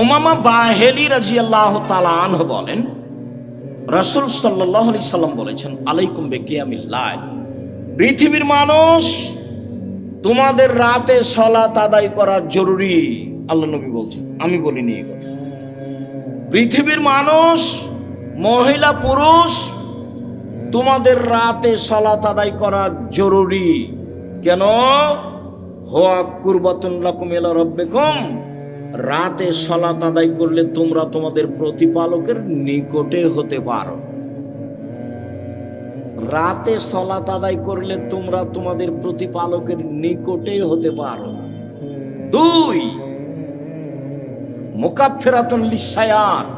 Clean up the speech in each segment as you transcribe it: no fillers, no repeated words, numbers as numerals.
উমামা বাহেলি রাদিয়াল্লাহু তাআলা আনহু বলেন, রাসূল সাল্লাল্লাহু আলাইহি সাল্লাম বলেছেন, আলাইকুম বিকিয়ামিল লাইল, পৃথিবীর মানুষ তোমাদের রাতে সালাত আদায় করা জরুরি। আল্লাহ নবী বলছেন, আমি বলিনি এই কথা। পৃথিবীর মানুষ, মহিলা পুরুষ, তোমাদের রাতে সালাত আদায় করা জরুরি। কেন? হুয়া কুরবাতুন লাকুম ইলা রাব্বিকুম, রাতে সালাত আদায় করলে তোমরা তোমাদের প্রতিপালকের নিকটে হতে পারো। রাতে সালাত আদায় করলে তোমরা তোমাদের প্রতিপালকের নিকটে হতে পারো। 2, মুকাফফিরাতুন লিসায়াত,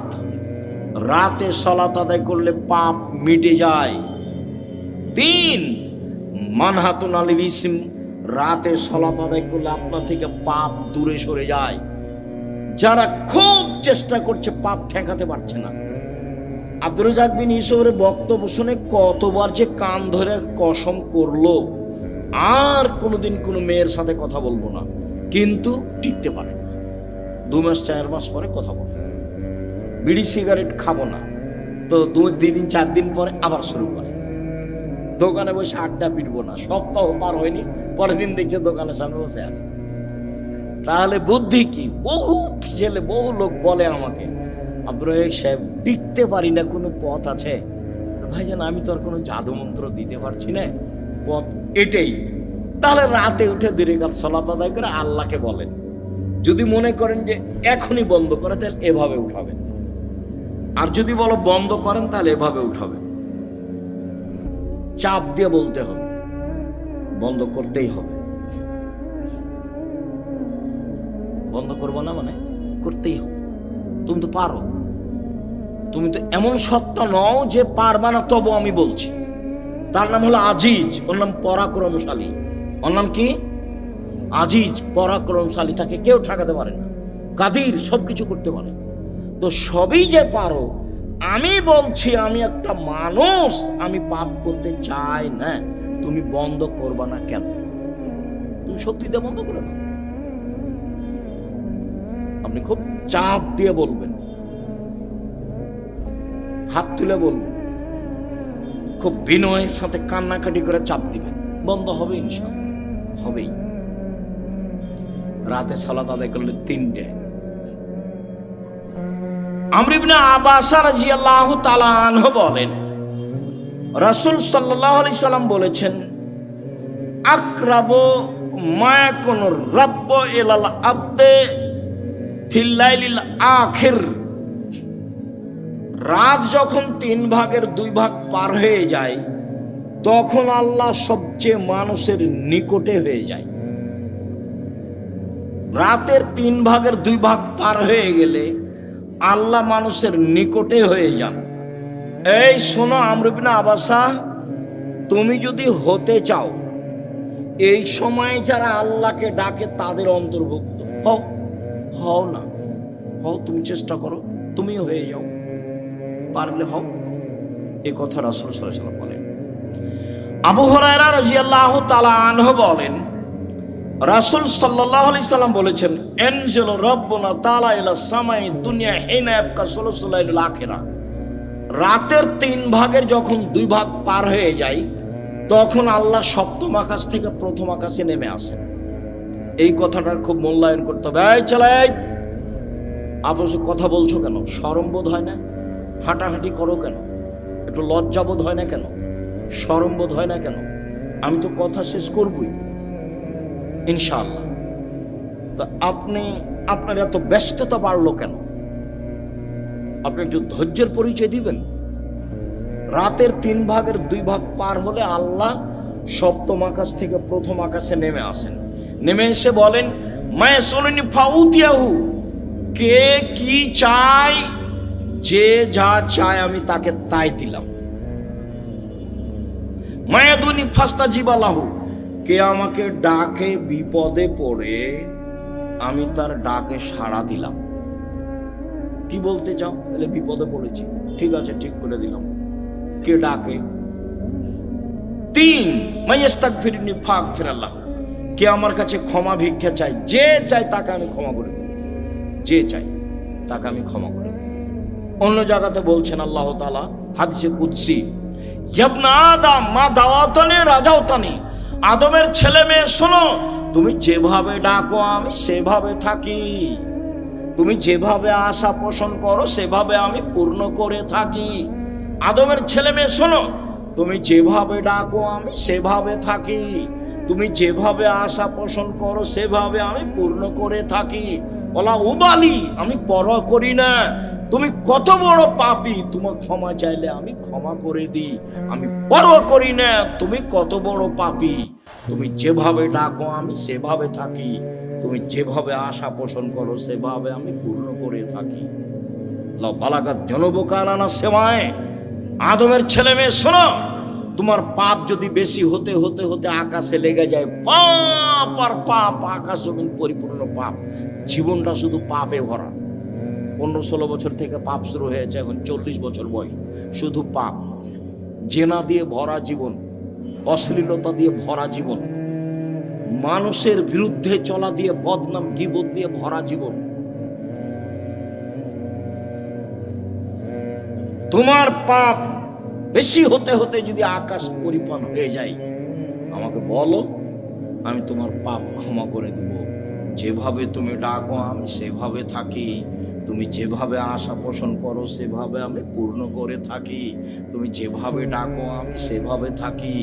রাতে সালাত আদায় করলে পাপ মিটে যায়। 3, মানহাতুন আনিল ইসম, রাতে সালাত আদায় করলে আপনার থেকে পাপ দূরে সরে যায়। যারা খুব চেষ্টা করছে পাপ ঠেকাতে পারছে না, আব্দুর রাজ্জাক বিন ইউসুফের বক্তব্য শুনে কতবার যে কান ধরে কসম করলো আর কোনোদিন কোনো মেয়ের সাথে কথা বলবো না, কিন্তু টিকতে পারে না। 2 মাস 4 মাস পরে কথা বলে, বিড়ি সিগারেট খাবো না, তো 2 দিন 4 দিন পরে আবার শুরু করে। দোকানে বসে আড্ডা পিটবো না, সপ্তাহ পার হয়নি, পরের দিন দেখছে দোকানের সামনে বসে আছে। তাহলে বুদ্ধি কি? বহু ছেলে, বহু লোক বলে আমাকে, আব্দুর রাজ্জাক সাহেব টিকতে পারি না, কোনো পথ আছে? ভাইজান, আমি তো আর কোনো জাদু মন্ত্র দিতে পারছি না, পথ এটাই। তাহলে রাতে উঠে 2 রাকাত সালাত আদায় করে আল্লাহকে বলেন। যদি মনে করেন যে এখনই বন্ধ করে, তাহলে এভাবে উঠাবেন, আর যদি বলো বন্ধ করেন, তাহলে এভাবে উঠাবেন। চাপ দিয়ে বলতে হবে, বন্ধ করতেই হবে। বন্ধ করবো না মানে করতেই হবে। তুমি তো পারো, তুমি তো এমন সত্তা নও যে পারবা না, তবু আমি বলছি। তার নাম হলো আজিজ, ওর নাম পরাক্রমশালী। ওর নাম কি? আজিজ, পরাক্রমশালী। তাকে কেউ ঠেকাতে পারে না। কাদির, সবকিছু করতে পারে। তো সবই যে পারো, আমি বলছি আমি একটা মানুষ, আমি পাপ করতে চাই না, তুমি বন্ধ করবা না কেন? তুমি শক্তিতে বন্ধ করে দাও। আপনি খুব চাপ দিয়ে বলবেন, হাত তুলে বলবেন, খুব বিনয়ের সাথে কান্নাকাটি করে চাপ দিবেন, বন্ধ হবে ইনশাআল্লাহ, হবেই। রাতে সালাত আদায় করলে 3টে। আমর ইবনে আব্বাস রাদিয়াল্লাহু তাআলা আনহু বলেন, রাসূল সাল্লাল্লাহু আলাইহি সাল্লাম বলেছেন, আকরাবু মা ইয়াকুনুর রাব্বু ইলাল আবদে ফিল লাইলিল আখির, রাত যখন 3 ভাগের 2 ভাগ পার হয়ে যায়, তখন আল্লাহ সবচেয়ে মানুষের নিকটে হয়ে যায়। রাতের 3 ভাগের 2 ভাগ পার হয়ে গেলে আল্লাহ মানুষের নিকটে হয়ে যান। এই শোনো আমর ইবনে আব্বাস, তুমি যদি হতে চাও, এই সময় যারা আল্লাহকে ডাকে তাদের অন্তর্ভুক্ত হও। হও না, হও, তুমি চেষ্টা করো, তুমিও হয়ে যাও, পারলে হও। এই কথা রাসূল সাল্লাল্লাহু আলাইহি ওয়াসাল্লাম বলেন। আবু হুরায়রা রাদিয়াল্লাহু তাআলা আনহু বলেন, রাসূল সাল্লাল্লাহু আলাইহি সাল্লাম বলেছেন, আনজালা রাব্বুনা তাআলা ইলা সামাই দুনিয়া হিনা ইয়াবকা সুলুসুল লাইলিল আখিরা, রাতের 3 ভাগের যখন 2 ভাগ পার হয়ে যায়, তখন আল্লাহ সপ্তম আকাশ থেকে প্রথম আকাশে নেমে আসেন। এই কথাটার খুব মূল্যায়ন করতে হবে। এই চালাই, আপনি কথা বলছো কেন? শরম বোধ হয় না? হাঁটাহাঁটি করো কেন? একটু লজ্জা বোধ হয় না কেন? শরম বোধ হয় না কেন? আমি তো কথা শেষ করবই ইনশাআল্লাহ। তো আপনার এত ব্যস্ততা বাড়লো কেন? আপনি একটু ধৈর্যের পরিচয় দিবেন। রাতের 3 ভাগের 2 ভাগ পার হলে আল্লাহ সপ্তম আকাশ থেকে প্রথম আকাশে নেমে আসেন। নেমে এসে বলেন, মায়াসুলনি ফাউতিয়াহু, কে কি চায়, যে যা চায় আমি তাকে তাই দিলাম। মায়াদুনি ফাস্তাজিবালাহু, কে আমাকে ডাকে বিপদে পড়ে, আমি তার ডাকে সাড়া দিলাম। কি বলতে চাও? বলে বিপদে পড়েছি, ঠিক আছে, ঠিক করে দিলাম। কে ডাকে? 3, মাইয়াস্তাগফিরনি ফাগফিরাল্লাহু, কে আমার কাছে ক্ষমা ভিক্ষা চায়, যে চায় তাকে আমি ক্ষমা করে দেব। যে চাই তাকে আমি ক্ষমা করে দেব। অন্য জায়গাতে বলছেন আল্লাহ তাআলা হাদিসে কুদসি, ইবনা আদম মা দাওয়াতানি রাজাওতানি, আদমের ছেলে মেয়ে শোনো, তুমি যেভাবে ডাকো আমি সেভাবে থাকি, তুমি যেভাবে আশা পোষণ করো সেভাবে আমি পূর্ণ করে থাকি। আদমের ছেলে মেয়ে শোনো, তুমি যেভাবে ডাকো আমি সেভাবে থাকি, তুমি যেভাবে আশা পোষণ করো সেভাবে আমি পূর্ণ করে থাকি। বলা উবালি, আমি পরোয়া করি না তুমি কত বড় পাপী, তোমার ক্ষমা চাইলে আমি ক্ষমা করে দিই, আমি পরোয়া করি না তুমি কত বড় পাপী, তুমি যেভাবে ডাকো আমি সেভাবে থাকি, তুমি যেভাবে আশা পোষণ করো সেভাবে আমি পূর্ণ করে থাকি। বালাগাত জনবকানা সেমায়, আদমের ছেলে মেয়ে শোনো, তোমার পাপ যদি বেশি হতে হতে হতে আকাশে লেগে যায়, পাপ আর পাপ, আকাশ জমিন পরিপূর্ণ পাপ, জীবনটা শুধু পাপে ভরা। 15-16 বছর থেকে পাপ শুরু হয়েছে, এখন 40 বছর বয়স, শুধু পাপ, জেনা দিয়ে ভরা জীবন, অশ্লীলতা দিয়ে ভরা জীবন, মানুষের বিরুদ্ধে চলা দিয়ে, বদনাম গীবত দিয়ে ভরা জীবন। তোমার পাপ বেশি হতে হতে যদি আকাশ পরিপূর্ণ হয়ে যায়, আমাকে বলো, আমি তোমার পাপ ক্ষমা করে দেব। যেভাবে তুমি ডাকো আমি সেভাবে থাকি, তুমি যেভাবে আশা পোষণ করো সেভাবে আমি পূর্ণ করে থাকি, তুমি যেভাবে ডাকো আমি সেভাবে থাকি,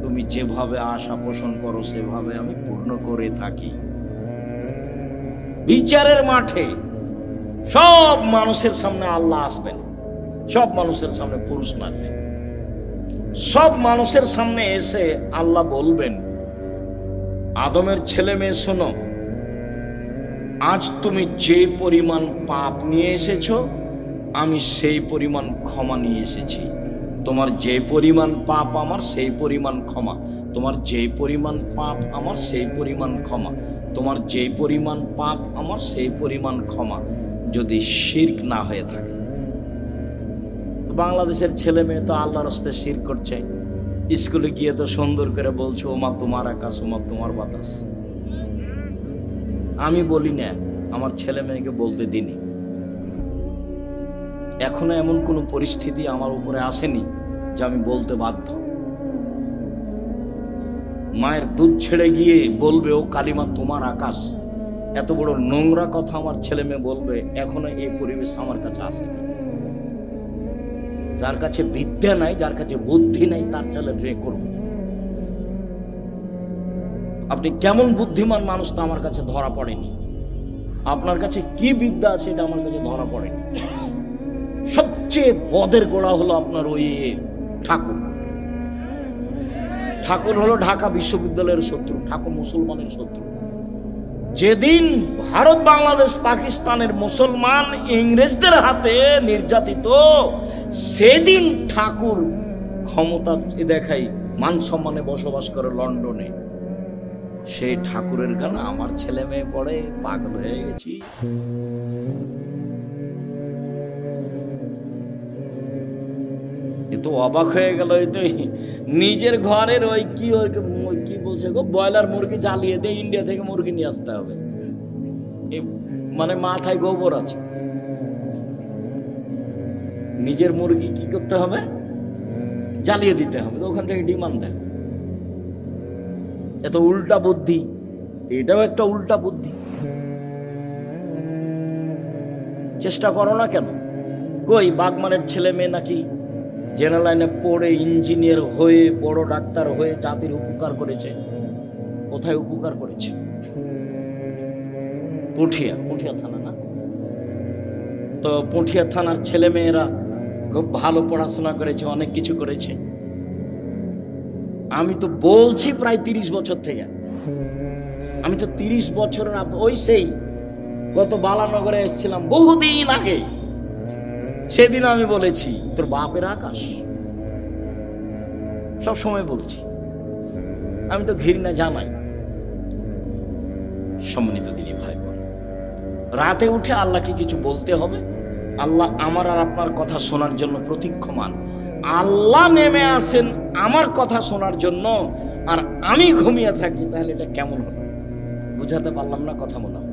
তুমি যেভাবে আশা পোষণ করো সেভাবে আমি পূর্ণ করে থাকি। বিচারের মাঠে সব মানুষের সামনে আল্লাহ আসবেন, সব মানুষের সামনে, পুরুষ নারী সব মানুষের সামনে এসে আল্লাহ বলবেন, আদমের ছেলে মেয়ে শোনো, আজ তুমি যে পরিমাণ পাপ নিয়ে এসেছো আমি সেই পরিমাণ ক্ষমা নিয়ে এসেছি। তোমার যে পরিমাণ পাপ আমার সেই পরিমাণ ক্ষমা, তোমার যে পরিমাণ পাপ আমার সেই পরিমাণ ক্ষমা, তোমার যে পরিমাণ পাপ আমার সেই পরিমাণ ক্ষমা, যদি শিরক না হয়ে থাকে। তো বাংলাদেশের ছেলে মেয়ে তো আল্লাহর রাস্তায় শিরক করছে, স্কুলে গিয়ে তো সুন্দর করে বলছে ওমা তোমার আকাশ, ওমা তোমার বাতাস। আমি বলি না, আমার ছেলে মেয়েকে বলতে দিনি। এখনো এমন কোন পরিস্থিতি আমার উপরে আসেনি যে আমি বলতে বাধ্য। মায়ের দুধ ছেড়ে গিয়ে বলবে ও কালিমা তোমার আকাশ, এত বড় নোংরা কথা আমার ছেলে মেয়ে বলবে, এখনো এই পরিবেশ আমার কাছে আসেনি। যার কাছে বিদ্যা নাই, যার কাছে বুদ্ধি নাই, তার ছেলে বিয়ে করব। আপনি কেমন বুদ্ধিমান মানুষ তা আমার কাছে ধরা পড়েনি, আপনার কাছে কি বিদ্যা আছে এটা আমার কাছে ধরা পড়েনি। সবচেয়ে বদের গোড়া হলো আপনার ওই ঠাকুর। ঠাকুর হলো ঢাকা বিশ্ববিদ্যালয়ের শত্রু, ঠাকুর মুসলমানের শত্রু। যেদিন ভারত, বাংলাদেশ, পাকিস্তানের মুসলমান ইংরেজদের হাতে নির্যাতিত, সেদিন ঠাকুর ক্ষমতা দেখাই মান সম্মানে বসবাস করে লন্ডনে। সেই ঠাকুরের গান আমার ছেলে মেয়ে পড়ে, পাগল হয়ে গেছি। এ তো অবাক হয়ে গেল, এই তো নিজের ঘরের ওই কি বলছে গো, ব্রয়লার মুরগি জ্বালিয়ে দিয়ে ইন্ডিয়া থেকে মুরগি নিয়ে আসতে হবে, মানে মাথায় গোবর আছে। নিজের মুরগি কি করতে হবে, জ্বালিয়ে দিতে হবে, ওখান থেকে ডিমান্ড দেয়। এত উল্টা বুদ্ধি, এটাও একটা উল্টা বুদ্ধি। চেষ্টা করো না কেন? কই বাগমানের ছেলে মেয়ে নাকি জেনারেল লাইনে পড়ে ইঞ্জিনিয়ার হয়ে, বড় ডাক্তার হয়ে জাতির উপকার করেছে। কোথায় উপকার করেছে? পুঠিয়া থানা না? তো পুঠিয়া থানার ছেলে মেয়েরা খুব ভালো পড়াশোনা করেছে, অনেক কিছু করেছে। আমি তো বলছি প্রায় 30 বছর থেকে, আমি তো 30 বছরের ওই সেই গত বালানগরে এসেছিলাম বহুদিন আগে, সেদিন আমি বলেছি তোর বাপের আকাশ, সব সময় বলছি। আমি তো ঘৃণা জানাই। সম্মানিত দিনী ভাই বোন, রাতে উঠে আল্লাহকে কিছু বলতে হবে। আল্লাহ আমার আর আপনার কথা শোনার জন্য প্রতীক্ষমান। আল্লাহ নেমে আসেন আমার কথা শোনার জন্য, আর আমি ঘুমিয়ে থাকি, তাহলে এটা কেমন হলো? বুঝাতে পারলাম না কথা? মনে হয়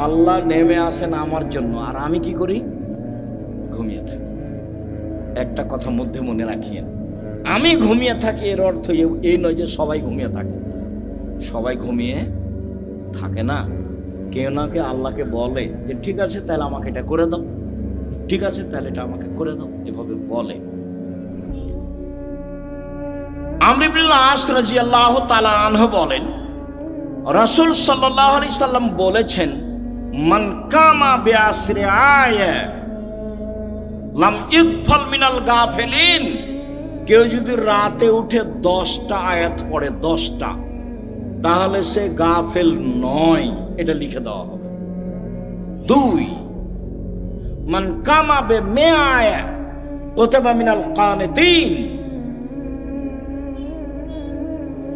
আল্লাহ নেমে আসেন আমার জন্য, আর আমি কি করি? ঘুমিয়ে থাকি। একটা কথা মধ্যে মনে রাখিয়েন, আমি ঘুমিয়ে থাকি এর অর্থ এই নয় যে সবাই ঘুমিয়ে থাকে। সবাই ঘুমিয়ে থাকে না। কেউ না কেউ আল্লাহকে বলে যে ঠিক আছে তাহলে আমাকে এটা করে দাও, ঠিক আছে তাহলে এটা আমাকে করে দাও, এভাবে বলে। আমর ইবনে আস রাদিয়াল্লাহু তাআলা আনহু বলেন, রাসূল সাল্লাল্লাহু আলাইহি সাল্লাম বলেছেন, মান কামা বিআসরি আয়া লাম ইগফাল মিনাল গাফিলিন। কেউ যদি রাতে উঠে 10টা আয়াত পড়ে, 10টা, তাহলে সে গাফেল নয়, এটা লিখে দেওয়া হবে। 2, মান কামা বিমিআ আয়া কুতিবা মিনাল কানিতিন।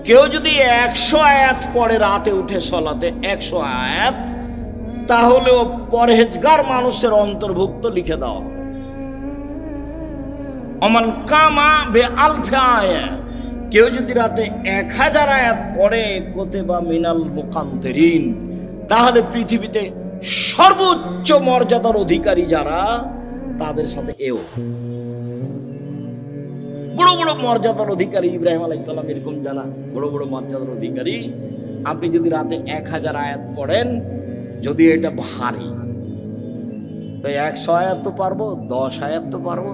কেউ যদি 100 আয়াত পড়ে রাতে উঠে সলাতে, 100 আয়াত, তাহলে ও পরহেজগার মানুষের অন্তর্ভুক্ত লিখে দাও। অমান কামা বে আলফি আয়া, কেউ যদি রাতে 1000 আয়াত পড়ে কুতিবা মিনাল মুকান্তিরিন, তাহলে পৃথিবীতে সর্বোচ্চ মর্যাদার অধিকারী যারা, তাদের সাথে এও বড় বড় মর্যাদার অধিকারী, ইব্রাহিম আলাইহিস সালাম এরকম যারা বড় বড় মর্যাদার অধিকারী, আপনি যদি রাতে 1000 আয়াত পড়েন, যদি এটা ভারী, তো 100 আয়াত তো পারবো, 10 আয়াত তো পারবো।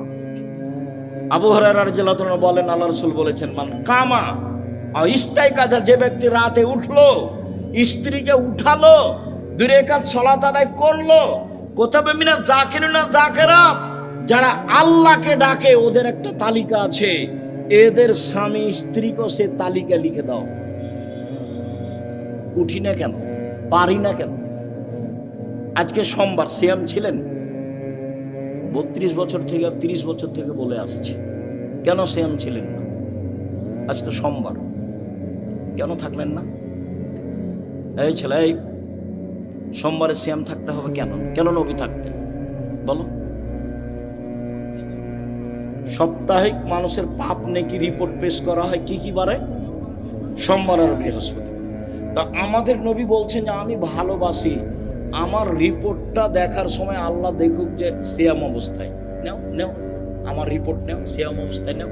আবু হুরায়রা রাদিয়াল্লাহু তাআলা বলেন, আল্লাহ রাসূল বলেছেন, মান কামা ইস্তাইকাজা, যে ব্যক্তি রাতে উঠলো, স্ত্রীকে উঠালো, 2 রাকাত সালাত আদায় করলো, কুতিবা মিনাল যাকিরিনা যাকিরাত, যারা আল্লাহকে ডাকে, ওদের একটা তালিকা আছে, এদের স্বামী স্ত্রীকে সে তালিকা লিখে দাও। উঠি না কেন, পারি না কেন? আজকে সোমবার, সিয়াম ছিলেন 32 বছর থেকে, 30 বছর থেকে বলে আসছে, কেন সিয়াম ছিলেন না? আজ তো সোমবার, কেন থাকলেন না? এই ছেলে, সোমবারে সিয়াম থাকতে হবে কেন? কেন নবী থাকতেন বলো? সাপ্তাহিক মানুষের পাপ নেকি রিপোর্ট পেশ করা হয় কি কি বারে? সোমবার আর বৃহস্পতিবার। তা আমাদের নবী বলছেন যে আমি ভালোবাসি আমার রিপোর্টটা দেখার সময় আল্লাহ দেখুক যে সিয়াম অবস্থায়। নেও নেও, আমার রিপোর্ট নেও, সিয়াম অবস্থায় নেও।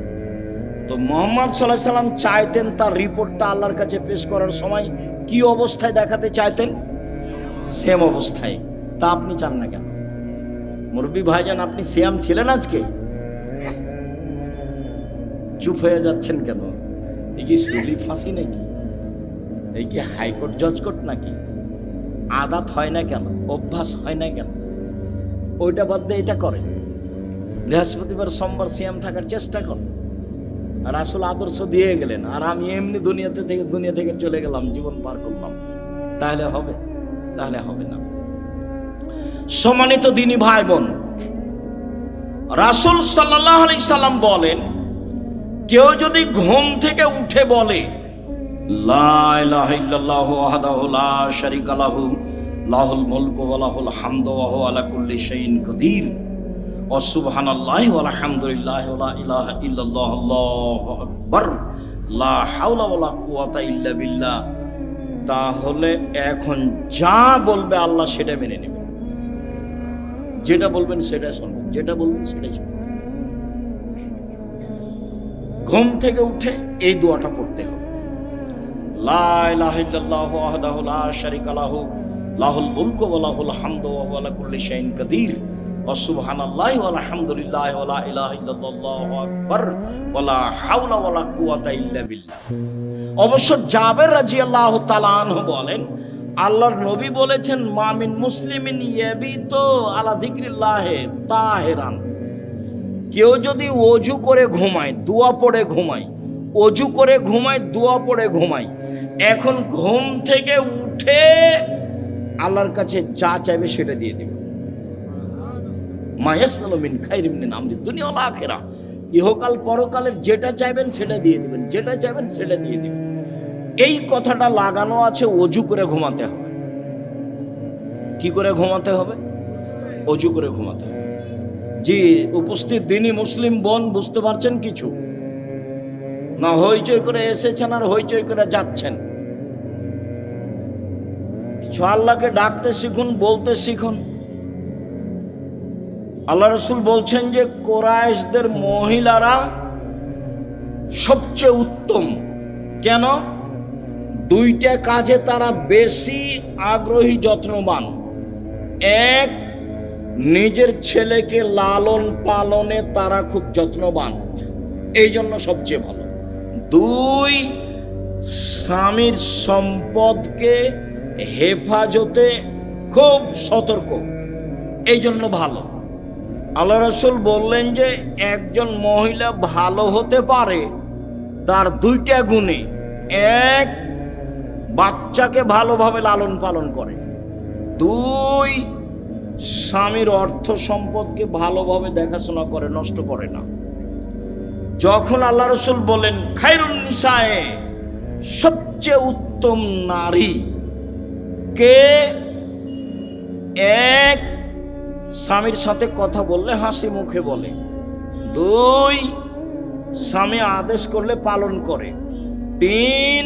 তো মুহাম্মদ সাল্লাল্লাহু আলাইহি সাল্লাম চাইতেন তার রিপোর্টটা আল্লাহর কাছে পেশ করার সময় কি অবস্থায় দেখাতে চাইতেন? সিয়াম অবস্থায়। তা আপনি চান না কেন? মুরব্বী ভাইজান, আপনি সিয়াম ছিলেন আজকে? চুপ হয়ে যাচ্ছেন কেন? এই কি সুলি ফাঁসি নাকি? এই কি হাইকোর্ট জজকোর্ট নাকি? আদাত হয় না কেন? অভ্যাস হয় না কেন? ওইটা বাদ দিয়ে এটা করেন। বৃহস্পতিবার সোমবার সিয়াম থাকার চেষ্টা করেন। আর আসলে আদর্শ দিয়ে গেলেন, আর আমি এমনি দুনিয়া থেকে চলে গেলাম, জীবন পার করলাম, তাহলে হবে? তাহলে হবে না। সম্মানিত দিনী ভাই বোন, রাসূল সাল্লাল্লাহু আলাইহি সাল্লাম বলেন, কেউ যদি ঘুম থেকে উঠে বলে লা ইলাহা ইল্লাল্লাহু ওয়াহদাহু লা শারীকা লাহু লাহুল মুলকু ওয়া লাহুল হামদু ওয়া হুয়া আলা কুল্লি শাইইন কাদির ওয়া সুবহানাল্লাহি ওয়া আলহামদুলিল্লাহি ওয়া লা ইলাহা ইল্লাল্লাহু আল্লাহু আকবার লা হাওলা ওয়া লা কুওয়াতা ইল্লা বিল্লাহ, তাহলে এখন যা বলবে আল্লাহ সেটা মেনে নেবে। যেটা বলবেন সেটাই শুনবেন, যেটা বলবেন সেটাই শুনবেন। ঘুম থেকে উঠে এই দোয়াটা পড়তে হবে, লা ইলাহা ইল্লাল্লাহু ওয়াহদাহু লা শারীকা লাহু লাহুল মুলকু ওয়া লাহুল হামদু ওয়া হুয়া আলা কুল্লি শাইইন কাদির ওয়া সুবহানাল্লাহি ওয়া আলহামদুলিল্লাহি ওয়া লা ইলাহা ইল্লাল্লাহু আকবার ওয়া লা হাওলা ওয়া লা কুওয়াতা ইল্লা বিল্লাহ। অবশ্য জাবের রাদিয়াল্লাহু তাআলা আনহু বলেন, আল্লাহর নবী বলেছেন, মা মিন মুসলিমিন ইয়াবিতু আলা যিকরিল্লাহি তাহিরান, কেউ যদি ওযু করে ঘুমায়, দোয়া পড়ে ঘুমায়, ওযু করে ঘুমায়, দোয়া পড়ে ঘুমায়, এখন ঘুম থেকে উঠে আল্লাহর কাছে যা চাইবে সেটা দিয়ে দিবে। মা ইয়াসআলু মিন খাইরিন মিন আমরি দুনিয়া ওয়াল আখিরা, ইহকাল পরকালের যেটা চাইবেন সেটা দিয়ে দিবেন, যেটা চাইবেন সেটা দিয়ে দিবেন। এই কথাটা লাগানো আছে ওযু করে ঘুমাতে হবে। কি করে ঘুমাতে হবে? ওযু করে ঘুমাতে হবে। জি উপস্থিত দিনী মুসলিম বোন, বুঝতে পারছেন কিছু? না হইচই করে এসেছেন আর হইচই করে যাচ্ছেন? আল্লাহকে ডাকতে শিখুন, বলতে শিখুন। আল্লাহ রাসূল বলছেন যে কুরাইশদের মহিলারা সবচেয়ে উত্তম। কেন? দুইটা কাজে তারা বেশি আগ্রহী, যত্নবান। এক, নিজের ছেলেকে লালন পালনে তারা খুব যত্নবান, এই জন্য সবচেয়ে ভালো। দুই, স্বামীর সম্পদকে হেফাজতে খুব সতর্ক, এই জন্য ভালো। আল্লাহ রাসূল বললেন যে একজন মহিলা ভালো হতে পারে তার দুইটা গুণে। এক, বাচ্চাকে ভালোভাবে লালন পালন করে। দুই, স্বামীর অর্থ সম্পদকে ভালোভাবে দেখাশোনা করে, নষ্ট করে না। যখন আল্লাহ রাসূল বলেন খায়রুন নিসায়ে, সবচেয়ে উত্তম নারী কে? এক, স্বামীর সাথে কথা বললে হাসি মুখে বলে। দুই, স্বামী আদেশ করলে পালন করে। তিন,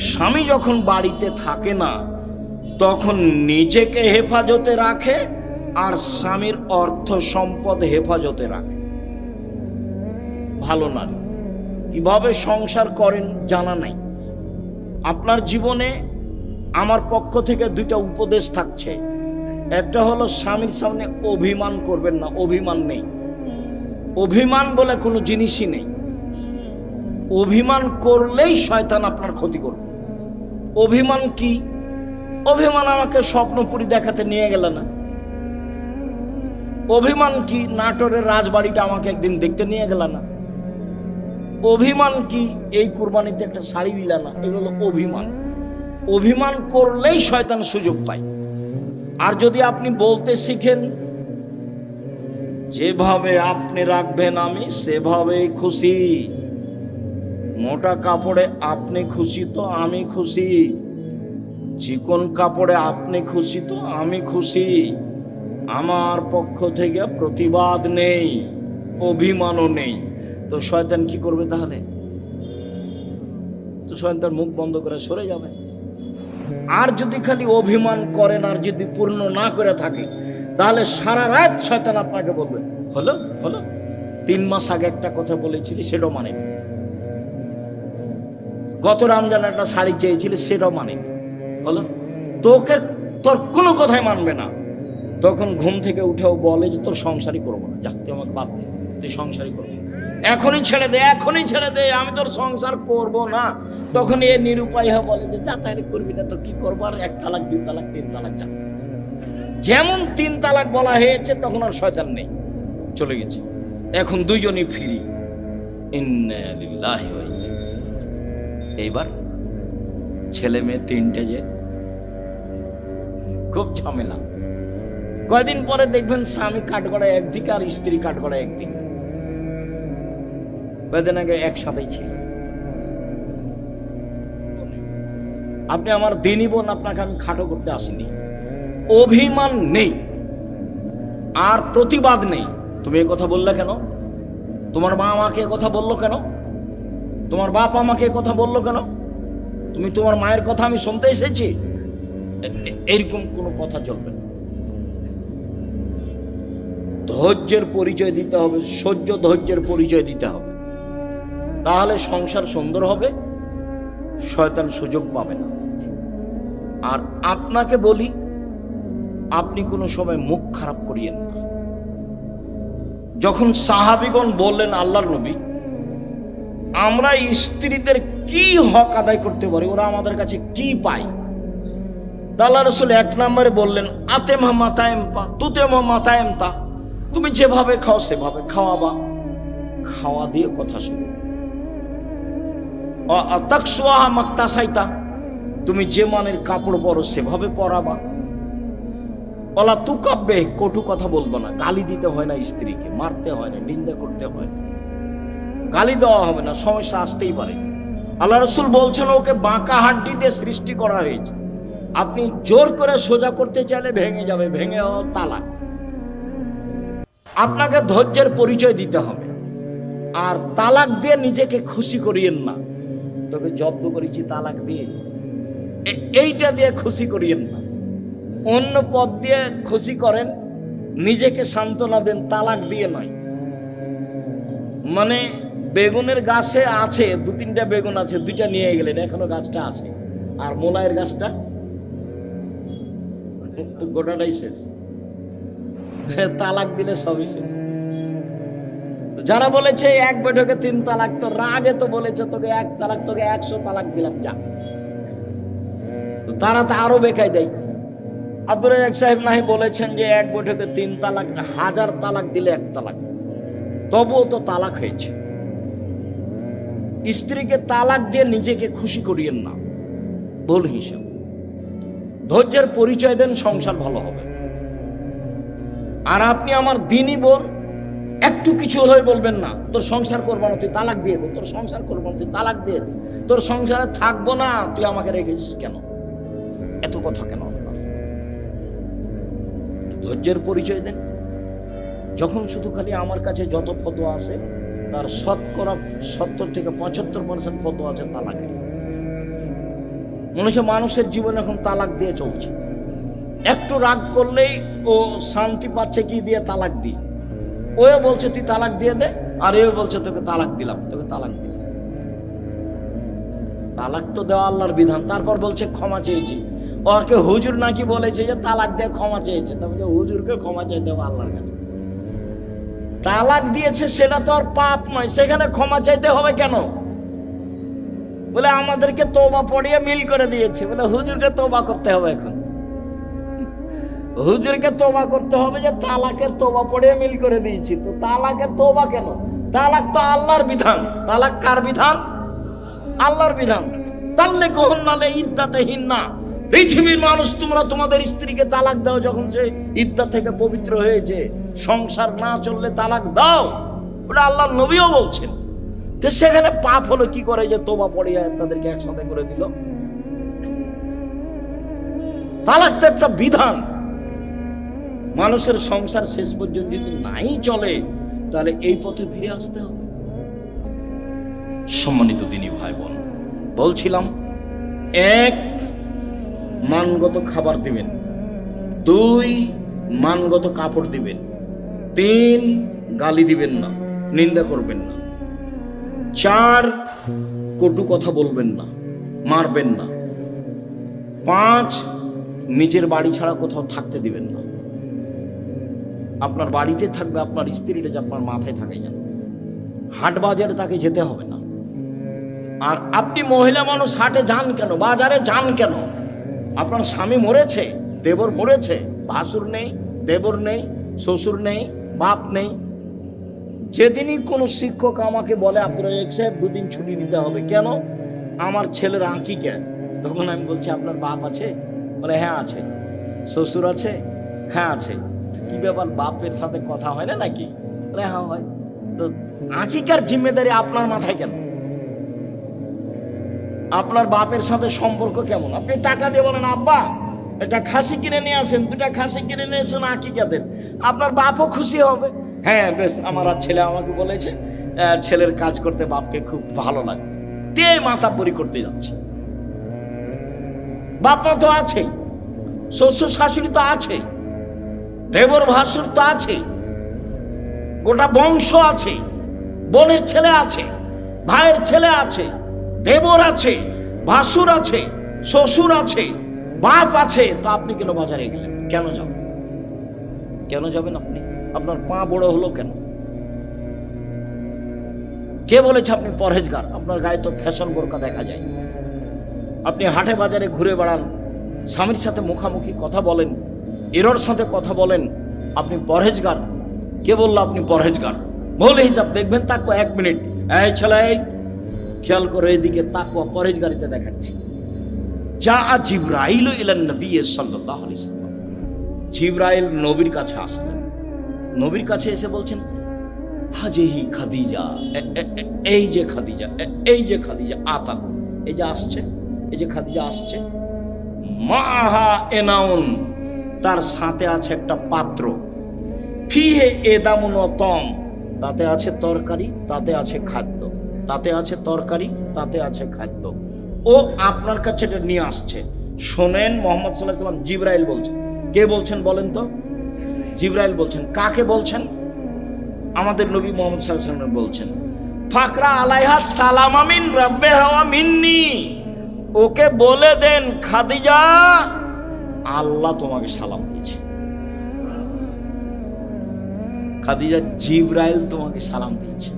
স্বামী যখন বাড়িতে থাকে না তখন নিজেকে হেফাজতে রাখে আর স্বামীর অর্থ সম্পদ হেফাজতে রাখে। ভালো নারী কিভাবে সংসার করেন জানা নাই। আপনার জীবনে আমার পক্ষ থেকে দুইটা উপদেশ থাকছে। একটা হলো স্বামীর সামনে অভিমান করবেন না। অভিমান নেই, অভিমান বলে কোনো জিনিসই নেই। অভিমান করলেই শয়তান আপনার ক্ষতি করবে। অভিমান কি? অভিমান আমাকে স্বপ্নপুরী দেখাতে নিয়ে গেল না। অভিমান কি? নাটোরের রাজবাড়িটা আমাকে একদিন দেখতে নিয়ে গেল না। অভিমান কি? এই কুরবানিতে একটা শাড়ি দিল না। এগুলো অভিমান। অভিমান করলেই শয়তান সুযোগ পায়। আর যদি আপনি বলতে শিখেন যেভাবে আপনি রাখবেন আমি সেভাবেই খুশি, মোটা কাপড়ে আপনি খুশি তো আমি খুশি, চিকন কাপড়ে আপনি খুশি তো আমি খুশি, আমার পক্ষ থেকে প্রতিবাদ নেই, অভিমানও নেই, তো শয়তান কি করবে তাহলে? তো শয়তান মুখ বন্ধ করে সরে যাবে। আর যদি খালি অভিমান করেন আর যদি পূর্ণ না করে থাকে তাহলে সারা রাত শয়তান আপনাকে বলবে হলো হলো 3 মাস আগে একটা কথা বলেছিলি সেটাও মানেনি, গত রমজানে একটা শাড়ি চেয়েছিলি সেটাও মানেনি, হলো তোকে তোর কোনো কথাই মানবে না। তখন ঘুম থেকে উঠেও বলে যে তোর সংসারই করবো না, যা তুই আমাকে বাদ দে, তুই সংসারই করবি, এখনই ছেড়ে দে, এখনই ছেড়ে দে, আমি তোর সংসার করব না। তখন এ নিরুপায় হয়ে বলে যে যা তাহলে করবি না তো কি করবো, আর 1 তালাক 2 তালাক 3 তালাক যা। যেমন 3 তালাক বলা হয়েছে তখন আর শয়তান নেই, চলে গেছে। এখন দুইজনই ফ্রি। ইন্না লিল্লাহি ওয়া ইন্না ইলাইহি। এইবার ছেলে মেয়ে 3টে, যে খুব ঝামেলা। কয়দিন পরে দেখবেন স্বামী কাঠগড়ায় একদিকে আর স্ত্রী কাঠগড়ায় একদিকে। কয়দিন আগে একসাথেই ছিল। আপনি আমার দিনই বোন, আপনাকে আমি খাটো করতে আসিনি। অভিমান নেই আর প্রতিবাদ নেই। তুমি এ কথা বললে কেন? তোমার মা আমাকে কথা বললো কেন? তোমার বাপ আমাকে কথা বললো কেন? তুমি তোমার মায়ের কথা আমি শুনতে এসেছি? এরকম কোনো কথা চলবে না। ধৈর্যের পরিচয় দিতে হবে, সহ্য ধৈর্যের পরিচয় দিতে হবে, তাহলে সংসার সুন্দর হবে, শয়তান সুযোগ পাবে না। আর আপনাকে বলি, আপনি কোনো সময় মুখ খারাপ করিয়েন না। যখন সাহাবীগণ বললেন আল্লাহর নবী আমরা স্ত্রীদের কি হক আদায় করতে পারি, ওরা আমাদের কাছে কি পায়, আল্লাহ রাসূল 1 নম্বরে বললেন আতেমা মাতায়েমপা তুতেমা মাতায়েমতা, তুমি যেভাবে খাও সেভাবে খাওয়াবা, খাওয়া দিয়ে কথা শুনো। তাকসুহা মাকতাসাইতা, তুমি যে মানের কাপড় পরো সেভাবে পরাবা। ওলা তুকাব্বে, কটু কথা বলবো না, গালি দিতে হয় না, স্ত্রীকে মারতে হয় না, নিন্দা করতে হয় না, গালি দেওয়া হবে না, সমস্যা আসতেই পারে। আল্লাহ রাসূল বলছেন ওকে বাঁকা হাড্ডি দিয়ে সৃষ্টি করা হয়েছে, আপনি জোর করে সোজা করতে চাইলে ভেঙে যাবে, ভেঙে তালাক। আপনাকে ধৈর্যের পরিচয় দিতে হবে। আর তালাক দিয়ে নিজেকে খুশি করিয়েন না, তবে জব্দ করেছি তালাক দিয়ে, এইটা দিয়ে খুশি করিয়েন না, অন্য পথ দিয়ে খুশি করেন, নিজেকে সান্ত্বনা দেন, তালাক দিয়ে নয়। মানে বেগুনের গাছে আছে 2-3টা বেগুন আছে, 2টা নিয়ে গেলেন, এখনো গাছটা আছে, আর মোলায়ের গাছটা গোটাটাই শেষ। তালাক দিলে সবই শেষ। যারা বলেছে 1 বৈঠকে 3 তালাক, তো রাগে তো বলেছে তোকে 1 তালাক, তোকে 100 তালাক দিলাম, যা। তারা তো আরো বেকায় দেয়। আব্দুর রাজ্জাক সাহেব নাহি বলেছেন যে 1 বৈঠকে 3 তালাক, 1000 তালাক দিলে 1 তালাক, তবুও তো তালাক হয়েছে। স্ত্রীকে তালাক দিয়ে নিজেকে খুশি করিয়েন না, ভুল হিসাব। ধৈর্যের পরিচয় দেন, সংসার ভালো হবে। আর আপনি আমার দিনই বোন, একটু কিছু হলে বলবেন না তোর সংসার করবো না, তুই তালাক দিয়ে দে, তোর সংসার করবো না, তুই তালাক দিয়ে দে, তোর সংসারে থাকবো না, তুই আমাকে রেখেছিস কেন, এত কথা কেন? ধৈর্যের পরিচয় দেন। যখন শুধু খালি আমার কাছে যত ফতোয়া আছে তার 70 থেকে 75% ফতোয়া আছে তালাকের। মনে হচ্ছে মানুষের জীবন এখন তালাক দিয়ে চলছে। একটু রাগ করলেই ও শান্তি পাচ্ছে কি দিয়ে, তালাক দিয়ে। ওও বলছে তুই তালাক দিয়ে দে, আর এও বলছে তোকে তালাক দিলাম, তোকে তালাক দিলাম। তালাক তো দেওয়া আল্লাহর বিধান। তারপর বলছে ক্ষমা চেয়েছি। ওকে হুজুর নাকি বলেছে যে তালাক দিয়ে ক্ষমা চেয়েছে, তারপরে হুজুরকে ক্ষমা চাইতে হবে আল্লাহর কাছে। তালাক দিয়েছে সেটা তো আর পাপ নয়, সেখানে ক্ষমা চাইতে হবে কেন? বলে আমাদেরকে তওবা পড়িয়ে মিল করে দিয়েছে, বলে হুজুরকে তওবা করতে হবে। এখন হুজুরকে তওবা করতে হবে যে তালাকের তওবা পড়িয়ে মিল করে দিয়েছি, তো তালাকের তওবা কেন? তালাক তো আল্লাহর বিধান। তালাক কার বিধান? আল্লাহর বিধান। তাল্লে কহন্নালে ইদ্দাতেহীন না। পৃথিবীর মানুষ তোমরা তোমাদের স্ত্রীকে তালাক দাও যখন সে ইদ্দাত থেকে পবিত্র হয়েছে, সংসার না চললে তালাক দাও, ওটা আল্লাহর নবীও বলছেন। তো সেখানে পাপ হলো কি করে যে তওবা পড়িয়ে তাদেরকে একসাথে করে দিল? তালাক তো একটা বিধান। মানুষের সংসার শেষ পর্যন্ত যদি নাই চলে, তাহলে এই পথে ফিরে আসতে হবে। সম্মানিত দিনী ভাই বোন, বলছিলাম 1 মানগত খাবার দিবেন, 2 মানগত কাপড় দিবেন, 3 গালি দিবেন না, নিন্দা করবেন না, 4 কটু কথা বলবেন না, মারবেন না, 5 নিজের বাড়ি ছাড়া কোথাও থাকতে দিবেন না। আপনার বাড়িতে থাকবে, আপনার স্ত্রীটা যে আপনার মাথায় থাকে যেন, হাট বাজারে তাকে যেতে হবে না। আর আপনি মহিলা মানুষ হাটে যান কেন, বাজারে যান কেন? আপনার স্বামী মরেছে, দেবর মরেছে, ভাসুর নেই, দেবর নেই, শ্বশুর নেই, বাপ নেই। যেদিনই কোনো শিক্ষক আমাকে বলে আব্দুর রাজ্জাক সাহেব 2 দিন ছুটি নিতে হবে, কেন? আমার ছেলের আঁকিকা, তখন আমি বলছি আপনার বাপ আছে? বলে হ্যাঁ আছে। শ্বশুর আছে? হ্যাঁ আছে। কি ব্যাপার, বাপের সাথে কথা হয় না নাকি? বলে হ্যাঁ হয়। তো আঁকিকার জিম্মেদারি আপনার মাথায় কেন? আপনার বাপের সাথে সম্পর্ক কেমন? আপনি টাকা দিয়ে বলেন আব্বা এটা খাসি কিনে নিয়ে আসেন, 2টা খাসি কিনে নিয়ে এসেন আঁকিকাদের, আপনার বাপও খুশি হবে। হ্যাঁ বেশ, আমার আর ছেলে আমাকে বলেছে ছেলের কাজ করতে বাপকে খুব ভালো লাগে, তে মাতাব্বরি করতে যাচ্ছে। বাপ মা তো আছেই, শ্বশুর শাশুড়ি তো আছে, দেবর ভাসুর তো আছে, গোটা বংশ আছে, বোনের ছেলে আছে, ভাইয়ের ছেলে আছে, দেবর আছে, ভাসুর আছে, শ্বশুর আছে, বাপ আছে। তো আপনি কেন বাজারে গেলেন? কেন যাবেন? কেন যাবেন আপনি? আপনার পা বড় হলো কেন? কে বলেছে আপনি পরহেজগার? আপনার গায়ে তো ফ্যাশন বোরকা দেখা যায়। আপনি হাটে বাজারে ঘুরে বেড়ান, স্বামীর সাথে মুখামুখি কথা বলেন, এরর সাথে কথা বলেন, আপনি পরহেজগার? কে বললো আপনি পরহেজগার? বলে হিসাব দেখবেন। তাকো 1 মিনিট, এই ছেলে খেয়াল করে এদিকে তাকো, পরহেজগারিতে দেখাচ্ছি। যা জিবরাইল ইলান নবী সাল্লাল্লাহু আলাইহি ওয়াসাল্লাম, জিবরাইল নবীর কাছে আসলেন। নবীর কাছে এসে বলছেন হাজিহি খাদিজা, এই যে খাদিজা, এই যে খাদিজা আতাত, এই যে আসছে, এই যে খাদিজা আসছে, মাহা এনাউন, তার সাথে আছে একটা পাত্র, ফিহে এদামুন ওয়া তম, তাতে আছে তরকারি, তাতে আছে খাদ্য, তাতে আছে তরকারি, তাতে আছে খাদ্য। ও আপনার কাছে এটা নিয়ে আসছে। শোনেন, মোহাম্মদ সাল্লাল্লাহু আলাইহি ওয়াসাল্লাম জিবরাইল বলছেন। কে বলছেন বলেন তো? জিবরাইল বলছেন। কাকে বলছেন? আমাদের নবী মুহাম্মদ সাল্লাল্লাহু আলাইহি ওয়াসাল্লাম বলছেন, ফাকরা আলাইহা সালাম মিন রাব্বিহা ওয়া মিন্নি। ওকে বলে দেন, খাদিজা আল্লাহ তোমাকে সালাম দিয়েছে। খাদিজা, জিবরাইল তোমাকে সালাম দিয়েছে।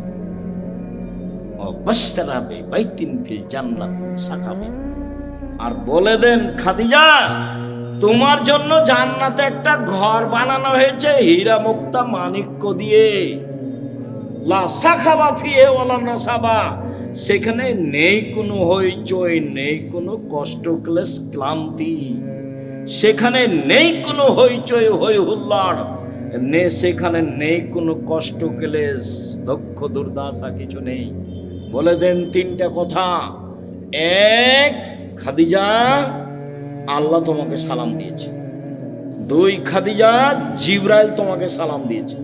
আর বলে দেন, খাদিজা তোমার জন্য জান্নাতে একটা ঘর বানানো হয়েছে হীরা মুক্তা মাণিক্য দিয়ে। লা সাখাবা ফিহে ওয়ালা নাসাবা। সেখানে নেই কোনো হইচই, নেই কোনো কষ্ট ক্লেশ ক্লান্তি, সেখানে নেই কোনো হইচই হই হুল্লাড়, সেখানে নেই কোনো কষ্ট ক্লেশ দুঃখ দুর্দশা, কিছু নেই। বলে দেন তিনটা কথা। এক, খাদিজা আল্লাহ তোমাকে সালাম দিয়েছে। দুই, খাদিজা জিবরাইল তোমাকে সালাম দিয়েছে।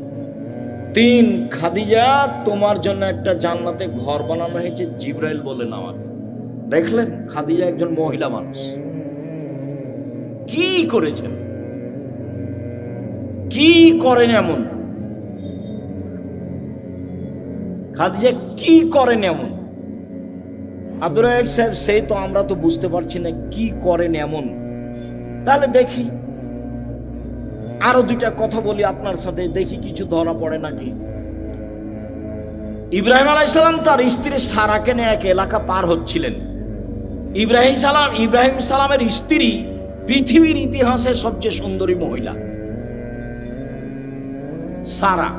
তিন, খাদিজা তোমার জন্য একটা জান্নাতে ঘর বানানো হয়েছে, জিবরাইল বলেন আমাকে। দেখলেন, খাদিজা একজন মহিলা মানুষ কি করেছেন, কি করেন এমন? খাদিজা কি করেন এমন? আব্দুর রাজ্জাক সাহেব, সেই তো আমরা তো বুঝতে পারছি না কি করেন এমন। তাহলে দেখি আরো দুইটা কথা বলি আপনার সাথে, দেখি কিছু ধরা পড়ে নাকি। ইব্রাহিম আলাইহিস সালাম তার স্ত্রী সারাকে নিয়ে এক এলাকা পার হচ্ছিলেন। ইব্রাহিম সালামের স্ত্রী পৃথিবীর ইতিহাসে সবচেয়ে সুন্দরী মহিলা সারা,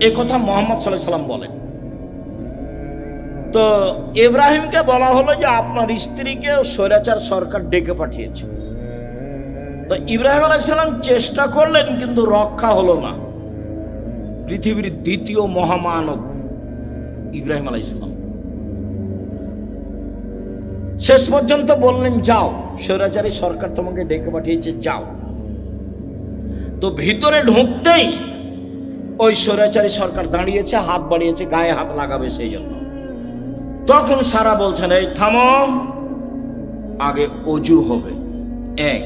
এ কথা মুহাম্মদ সাল্লাল্লাহু আলাইহি সাল্লাম বলেন। তো ইব্রাহিমকে বলা হলো যে আপনার স্ত্রীকে স্বৈরাচার সরকার ডেকে পাঠিয়েছে। তো ইব্রাহিম আলাইহিস সালাম চেষ্টা করলেন, কিন্তু রক্ষা হলো না। পৃথিবীর দ্বিতীয় মহামানব ইব্রাহিম আলাইহিস সালাম শেষ পর্যন্ত বললেন, যাও, স্বৈরাচারী সরকার তোমাকে ডেকে পাঠিয়েছে, যাও। তো ভিতরে ঢুকতেই ওই স্বৈরাচারী সরকার দাঁড়িয়েছে, হাত বাড়িয়েছে, গায়ে হাত লাগাবে সেই জন্য। তখন সারা বলছেন, এই থামো, আগে অজু হবে, এক।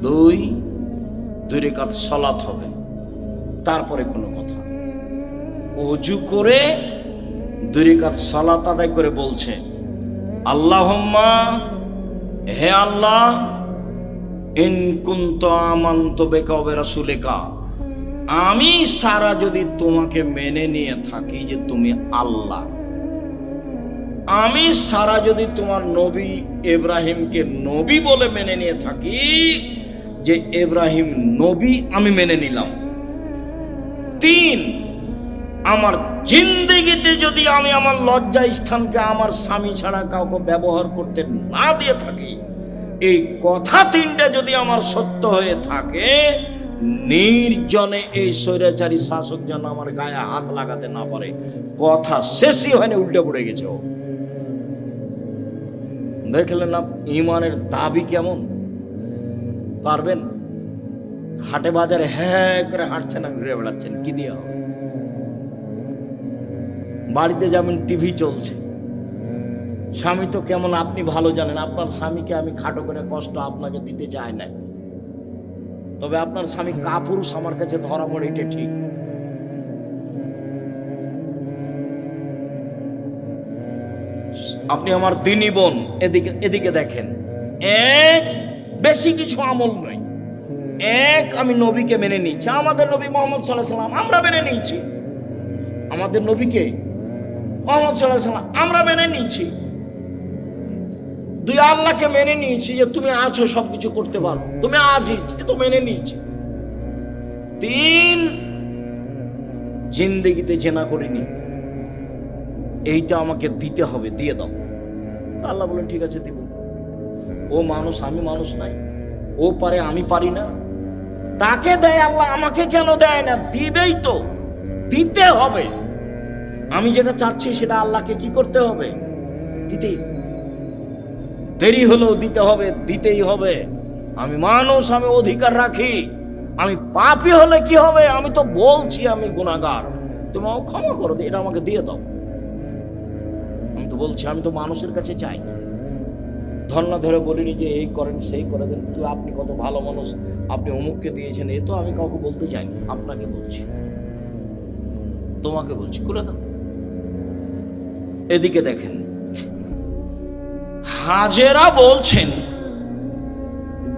দুই রাকাত সালাত হবে, তারপরে কোনো কথা। অজু করে 2 রাকাত সালাত আদায় করে বলছে, আল্লাহুম্মা, হে আল্লাহ, ইন কুনতু আমানতু বিকা ওয়া বিরাসূলিকা, আমি সারা যদি তোমাকে মেনে নিয়ে থাকি যে তুমি আল্লাহ, আমি সারা যদি তোমার নবী ইব্রাহিমকে নবী বলে মেনে নিয়ে থাকি, যে ইব্রাহিম নবী আমি মেনে নিলাম। 3, আমার জিন্দেগিতে যদি আমি আমার লজ্জা স্থানকে আমার স্বামী ছাড়া কাউকে ব্যবহার করতে না দিয়ে থাকি, এই কথা 3টা যদি আমার সত্য হয়ে থাকে, নির্জনে এই স্বৈরাচারী শাসক যেন আমার গায়ে হাত লাগাতে না পারে। কথা শেষই হয়নি, উল্টে পড়ে গেছে ও। দেখলেন না ইমানের দাবি কেমন? পারবেন? হাটে বাজারে হ্যাঁ করে হাঁটছেন না, ঘুরে বেড়াচ্ছেন, কি দিয়ে হবে? বাড়িতে যাবেন, টিভি চলছে, স্বামী তো কেমন আপনি ভালো জানেন। আপনার স্বামীকে আমি খাটো করে কষ্ট আপনাকে দিতে চাই না, তবে আপনার স্বামী কাপুরুষ আমার কাছে ধরা পড়ে, এটা ঠিক। আপনি আমার দিনী বোন, এদিকে দেখেন, এক, বেশি কিছু আমল নয়। এক, আমি নবীকে মেনে নিয়েছি, আমাদের নবী মুহাম্মদ সাল্লাল্লাহু আলাইহি সাল্লাম আমরা মেনে নিয়েছি, আমাদের নবীকে মুহাম্মদ সাল্লাল্লাহু আলাইহি সাল্লাম আমরা মেনে নিয়েছি। 2, আল্লাহকে মেনে নিয়েছি যে তুমি আছো, সবকিছু করতে পারো, তুমি আজিজ, এ তো মেনে নিয়েছি। 3, জিন্দেগিতে জেনা করিনি, এইটা আমাকে দিতে হবে, দিয়ে দাও। আল্লাহ বলেন ঠিক আছে দিব। ও মানুষ, আমি মানুষ নাই, ও পারে আমি পারি না, তাকে দেয় আল্লাহ, আমাকে কেন দেয় না? দিবেই তো, দিতে হবে। আমি যেটা চাচ্ছি সেটা আল্লাহকে কি করতে হবে? দিতেই, দেরি হলেও দিতে হবে, দিতেই হবে। আমি মানুষ, আমি অধিকার রাখি। আমি পাপী হলে কি হবে? আমি তো বলছি আমি গুনাহগার, তুমি আমাকে ক্ষমা করো, এটা আমাকে দিয়ে দাও। আমি তো বলছি, আমি তো মানুষের কাছে চাই না, ধর্ণা ধরে বলিনি যে এই করেন সেই করে দেন, তো আপনি কত ভালো মানুষ, আপনি অমুককে দিয়েছেন, এ তো আমি কাউকে বলতে চাইনি, আপনাকে বলছি, তোমাকে বলছি, করে দাও। এদিকে দেখেন, হাজেরা বলছেন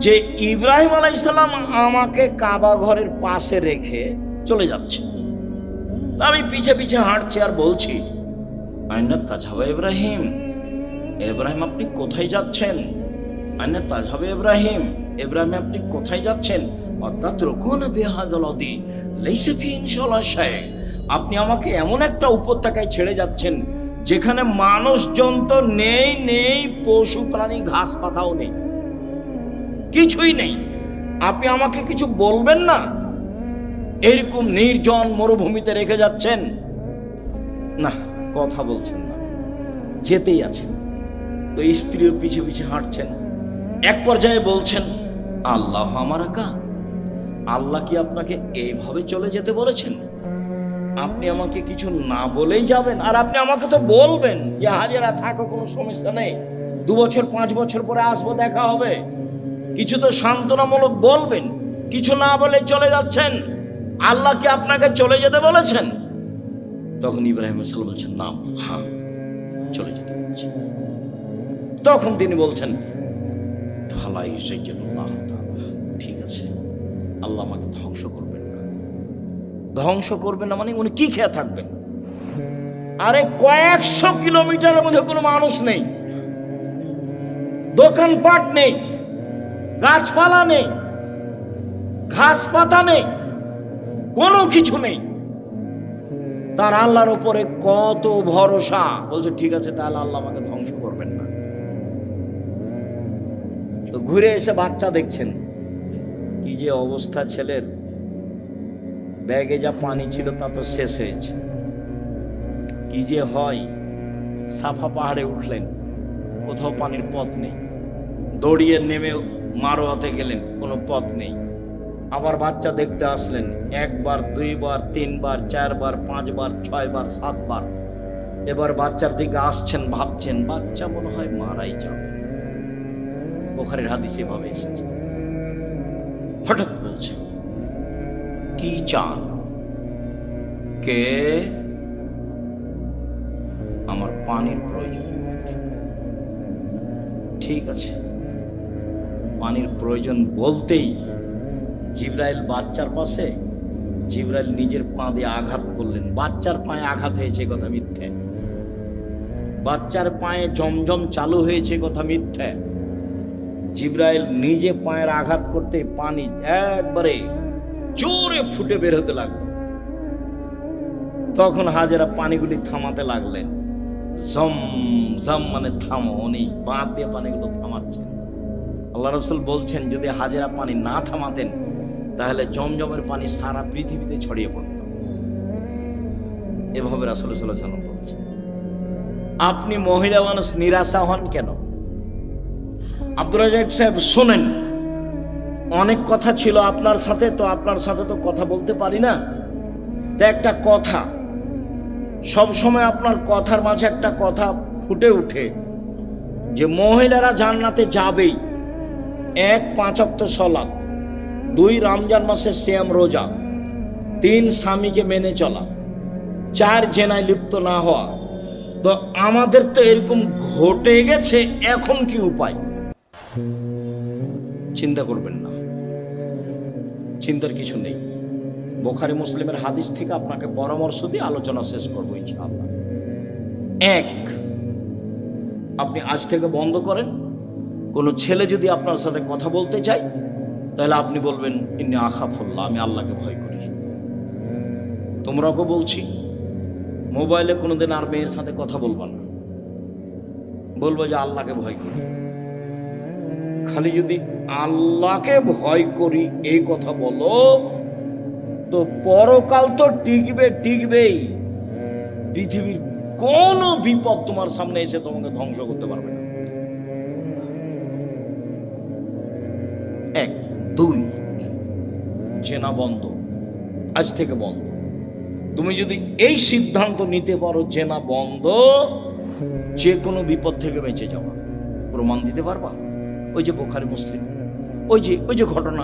যে ইব্রাহিম আলাইহিস সালাম আমাকে কাবা ঘরের পাশে রেখে চলে যাচ্ছে, আমি পিছে পিছে হাঁটছি আর বলছি, আইনা তাজহাবা ইব্রাহিম, ইব্রাহিম আপনি কোথায় যাচ্ছেন? আইনা তাজহাবা ইব্রাহিম, ইব্রাহিম আপনি কোথায় যাচ্ছেন? অর্থাৎ রকুন বিহাযালদি লাইসা ফি ইনশাআল্লাহ শাই, আপনি আমাকে এমন একটা উপত্যকায় ছেড়ে যাচ্ছেন যেখানে মানুষজন তো নেই, নেই পশু প্রাণী, ঘাস পাতাও নেই, কিছুই নেই, আপনি আমাকে কিছু বলবেন না? এরকম নির্জন মরুভূমিতে রেখে যাচ্ছেন, না কথা বলছেন না, যেতেই আছেন। তো স্ত্রীও পিছে পিছে হাঁটছেন, এক পর্যায়ে বলছেন, আল্লাহ আমারাকা, আল্লাহ কি আপনাকে এইভাবে চলে যেতে বলেছেন? আপনি আমাকে কিছু না বলেই যাবেন? আর আপনি আমাকে তো বলবেন যে হাজেরা থাকো, কোনো সমস্যা নেই, 2 বছর 5 বছর পরে আসবো, দেখা হবে, কিছু তো সান্ত্বনামূলক বলবেন, কিছু না বলে চলে যাচ্ছেন, আল্লাহ কি আপনাকে চলে যেতে বলেছেন? তখন ইব্রাহিম আলাইহিস সালাম বলছেন, না, হ্যাঁ চলে যেতে বলেছেন। তখন তিনি বলছেন, ভালাই সাইয়্যিদুল্লাহ তাআলা, ঠিক আছে, আল্লাহ আমাকে ধ্বংস করবেন না। ধ্বংস করবেন না মানে উনি কি খেয়ে থাকবেন? আরে কয়েকশো কিলোমিটারের মধ্যে কোনো মানুষ নেই, দোকানপাট নেই, গাছপালা নেই, ঘাস পাতা নেই, কোনো কিছু নেই, তার আল্লাহর উপরে কত ভরসা। বলছে ঠিক আছে, তাহলে আল্লাহ আমাকে ধ্বংস করবেন না। তো ঘুরে এসে বাচ্চা দেখছেন, কি যে অবস্থা ছেলের, ব্যাগে যা পানি ছিল তা তো শেষ হয়েছে, কি যে হয়। সাফা পাহাড়ে উঠলেন, কোথাও পানির পথ নেই, দৌড়িয়ে নেমে মারোয়াতে গেলেন, কোনো পথ নেই। আবার বাচ্চা দেখতে আসলেন, 1 বার 2 বার 3 বার 4 বার 5 বার 6 বার 7 বার। এবার বাচ্চার দিকে আসছেন, ভাবছেন বাচ্চা মনে হয় মারাই যাবে, বুখারীর হাদিসে এভাবে এসেছে। হঠাৎ বলছে, কি চান? কে? আমার পানির প্রয়োজন। ঠিক আছে, পানির প্রয়োজন বলতেই জিবরাইল বাচ্চার পাশে, জিবরাইল নিজের পা দিয়ে আঘাত করলেন। বাচ্চার পায়ে আঘাত হয়েছে কথা মিথ্যে, বাচ্চার পায়ে জমজম চালু হয়েছে কথা মিথ্যে। জিবরাইল নিজে পায়ের আঘাত করতে পানি একবারে জোরে ফুটে বের হতে লাগলো। তখন হাজেরা পানিগুলি থামাতে লাগলেন, জম জম মানে থামো, উনি বাঁধ দিয়ে পানিগুলো থামাচ্ছেন। আল্লাহ রাসূল বলছেন, যদি হাজেরা পানি না থামাতেন তাহলে জমজমের পানি সারা পৃথিবীতে ছড়িয়ে পড়ত। এভাবে রাসূল সাল্লাল্লাহু আলাইহি ওয়াসাল্লাম বলছেন। আপনি মহিলা মানুষ নিরাশা হন কেন? আব্দুর রাজ্জাক সাহেব শোনেন, অনেক কথা ছিল আপনার সাথে, তো আপনার সাথে তো কথা বলতে পারি না। তো একটা কথা, সব সময় আপনার কথার মাঝে একটা কথা ফুটে উঠে যে মহিলারা জান্নাতে যাবেই। 1 5 ওয়াক্ত সালাত, 2 রমজান মাসের সিয়াম রোজা, 3 স্বামীকে মেনে চলা, 4 জেনায় লিপ্ত না হওয়া। তো আমাদের তো এরকম ঘটে গেছে, এখন কি উপায়? চিন্তা করবেন না, চিন্তার কিছু নেই। বুখারী মুসলিমের হাদিস থেকে আপনাকে পরামর্শ দিয়ে আলোচনা শেষ করবো ইনশাআল্লাহ। 1, আপনি আজ থেকে বন্ধ করেন, কোনো ছেলে যদি আপনার সাথে কথা বলতে চায় তাহলে আপনি বলবেন, ইন্নী আখাফুল্লাহ, আমি আল্লাহকে ভয় করি। তোমরাকে বলছি, মোবাইলে কোনোদিন আর মেয়ের সাথে কথা বলবা না, বলবো যে আল্লাহকে ভয় করি। খালি যদি আল্লাহকে ভয় করি এই কথা বলো, তো পরকাল তো টিকবেই। পৃথিবীর কোন বিপদ তোমার সামনে এসে তোমাকে ধ্বংস করতে পারবে না। 1, 2, জেনা বন্ধ, আজ থেকে বন্ধ। তুমি যদি এই সিদ্ধান্ত নিতে পারো জেনা বন্ধ, যে কোনো বিপদ থেকে বেঁচে যাওয়া। প্রমাণ দিতে পারবা? ওই যে বুখারী মুসলিম, ওই যে ঘটনা,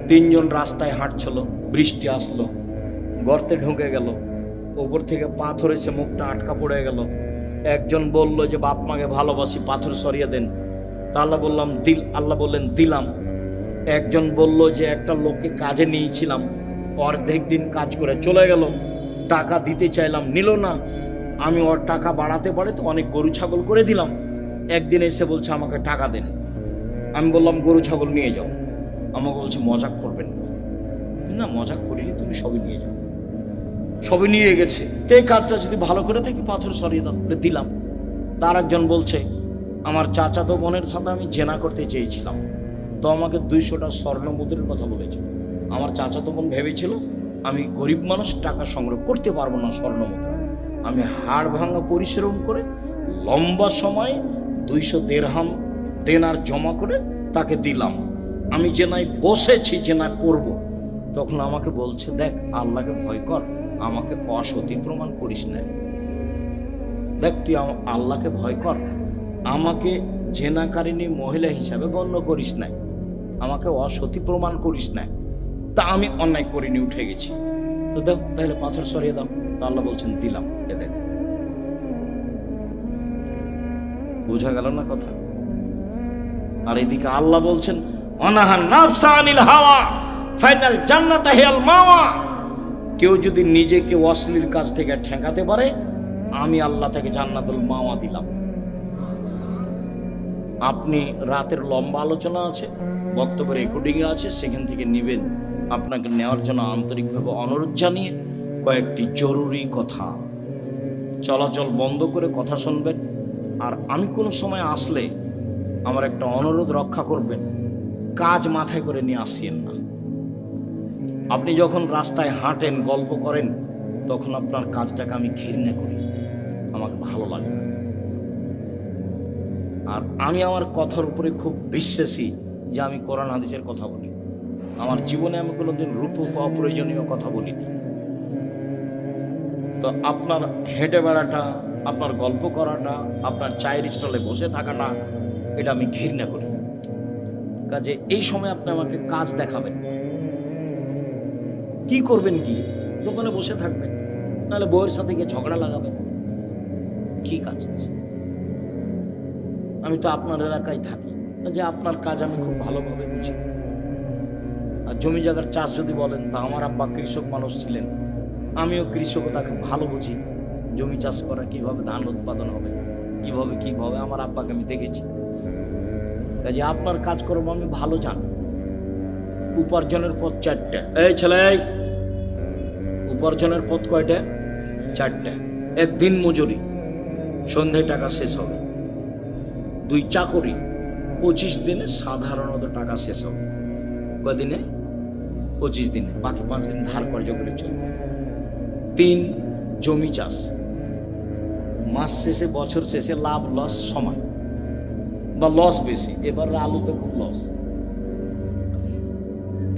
তিনজন রাস্তায় হাঁটছিল, বৃষ্টি আসলো, গর্তে ঢুকে গেল, উপর থেকে পাথর এসে মুখটা আটকা পড়ে গেল। একজন বলল যে বাপ মাকে ভালোবাসি, পাথর সরিয়ে দেন। তা আল্লাহ বললেন দিলাম। একজন বলল যে একটা লোককে কাজে নিয়েছিলাম, অর্ধেক দিন কাজ করে চলে গেল, টাকা দিতে চাইলাম, নিল না। আমি ওর টাকা বাড়াতে তো অনেক গরু ছাগল করে দিলাম। একদিন এসে বলছে আমাকে টাকা দেন। আমি বললাম গরু ছাগল নিয়ে যাও। আমাকে বলছে মজাক করবেন না। মজাক করিনি, তুমি সবই নিয়ে যাও। সবই নিয়ে গেছে। তো এই কাজটা যদি ভালো করে থাকি পাথর সরিয়ে দাও, দিলাম। তার একজন বলছে আমার চাচাতো বোনের সাথে আমি জেনা করতে চেয়েছিলাম, তো আমাকে 200টা স্বর্ণ মুদ্রার কথা বলেছে। আমার চাচাতো বোন ভেবেছিল আমি গরিব মানুষ, টাকা সংগ্রহ করতে পারবো না স্বর্ণ মুদ্রা। আমি হাড় ভাঙা পরিশ্রম করে লম্বা সময় 200 দিরহাম দেনার জমা করে তাকে দিলাম। আমি জেনায় বসেছি, জেনা করব। তখন আমাকে বলছে দেখ আল্লাহকে ভয় কর, আমাকে অসতী প্রমাণ করিস না। দেখ তুই আল্লাহকে ভয় কর, আমাকে জেনাকারিনী মহিলা হিসাবে গণ্য করিস না, আমাকে অসতী প্রমাণ করিস না। তা আমি অন্যায় করিনি, উঠে গেছি। তো দেখ তাহলে পাথর সরিয়ে দাও। তা আল্লাহ বলছেন দিলাম। এ দেখ, বোঝা গেল না কথা? আর এদিকে আল্লাহ বলছেন অনাহান নাফসা আনিল হাওয়া ফাইনাল জান্নাত হিয়াল মাওয়া। কেউ যদি নিজেকে অশ্লীল কাজ থেকে ঠেকাতে পারে, আমি আল্লাহ থেকে জান্নাতুল মাওয়া দিলাম। আপনি রাতের লম্বা আলোচনা আছে, বক্তব্য রেকর্ডিং আছে, সেখান থেকে নেবেন। আপনাকে নেওয়ার জন্য আন্তরিকভাবে অনুরোধ জানিয়ে কয়েকটি জরুরি কথা, চলাচল বন্ধ করে কথা শুনবেন। আর আমি কোনো সময় আসলে আমার একটা অনুরোধ রক্ষা করবেন, কাজ মাথায় করে নিয়ে আসিয়েন না। আপনি যখন রাস্তায় হাঁটেন, গল্প করেন, তখন আপনার কাজটাকে আমি ঘৃণা করি, আমাকে ভালো লাগে না। আর আমি আমার কথার উপরে খুব বিশ্বাসী যে আমি কোরআন হাদিসের কথা বলি। আমার জীবনে আমি কোনোদিন রূপক অপ্রয়োজনীয় কথা বলিনি। তো আপনার হেঁটে বেড়াটা, আপনার গল্প করাটা, আপনার চায়ের স্টলে বসে থাকাটা, এটা আমি ঘৃণা করি। কাজে এই সময় আপনি আমাকে কাজ দেখাবেন। কি করবেন? কি দোকানে বসে থাকবেন, নাহলে বউয়ের সাথে গিয়ে ঝগড়া লাগাবেন। কি কাজ আছে? আমি তো আপনার এলাকায় থাকি, যে আপনার কাজ আমি খুব ভালোভাবে বুঝি। আর জমি জায়গার চাষ যদি বলেন, তা আমার আব্বা কৃষক মানুষ ছিলেন, আমিও কৃষকতাকে ভালো বুঝি। জমি চাষ করা, কিভাবে ধান উৎপাদন হবে, কিভাবে আমার আব্বাকে আমি দেখেছি। কাজে আপনার কাজকর্ম আমি ভালো জানি। উপার্জনের পথ 4টা। এই ছেলে, উপার্জনের পথ কয়টা? 4টা। 1 দিন মজুরি, সন্ধ্যায় টাকা শেষ হবে। 2 চাকরি, 25 দিনে সাধারণত টাকা শেষ হবে। কদিনে? 25 দিনে। বাকি 5 দিন ধার কর্য করে চলবে। 3 জমি চাষ, মাস শেষে বছর শেষে লাভ লস সমান বা লস বেশি। এবার আলুতে খুব লস